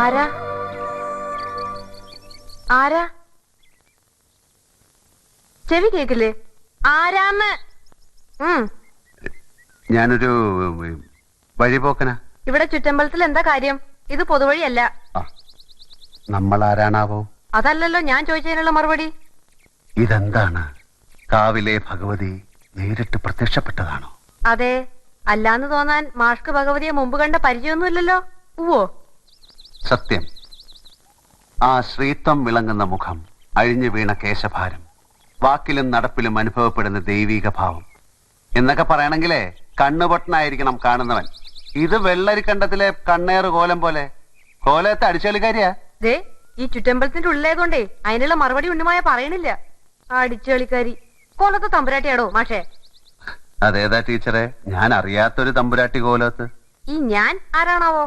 ആരാ ആരാ ചെവി കേക്കില്ലേ? ആരാന്ന്? ഞാനൊരു വഴിപോക്കനാ. ഇവിടെ ചുറ്റമ്പലത്തിൽ എന്താ കാര്യം? ഇത് പൊതുവഴിയല്ല. നമ്മൾ ആരാണാവോ? അതല്ലല്ലോ ഞാൻ ചോദിച്ചതിനുള്ള മറുപടി. ഇതെന്താണ്? കാവിലെ ഭഗവതി നേരിട്ട് പ്രത്യക്ഷപ്പെട്ടതാണോ? അതെ. അല്ലാന്ന് തോന്നാൻ മാഷ്ക്ക് ഭഗവതിയെ മുമ്പ് കണ്ട പരിചയമൊന്നുമില്ലല്ലോ. ഉവ്വോ? സത്യം. ആ ശ്രീത്വം വിളങ്ങുന്ന മുഖം, അഴിഞ്ഞു വീണ കേശഭാരം, വാക്കിലും നടപ്പിലും അനുഭവപ്പെടുന്ന ദൈവീക ഭാവം എന്നൊക്കെ പറയണെങ്കിലേ കണ്ണുപൊട്ടനായിരിക്കണം കാണുന്നവൻ. ഇത് വെള്ളരിക്കണ്ടത്തിലെ കണ്ണേറ് കോലം പോലെ. കോലത്തെ അടിച്ചുകളിക്കാരിയാ. ദേ, ഈ ചുറ്റമ്പലത്തിന്റെ ഉള്ളിലായതുകൊണ്ടേ അതിനുള്ള മറുപടി ഉണ്ണിമായ പറയണില്ല. അടിച്ചുകളിക്കാരി കോലത്തെ തമ്പുരാട്ടിയാടോ മാഷേ? അതേതാ ടീച്ചറെ? ഞാൻ അറിയാത്തൊരു തമ്പുരാട്ടി കോലത്ത്. ഈ ഞാൻ ആരാണാവോ?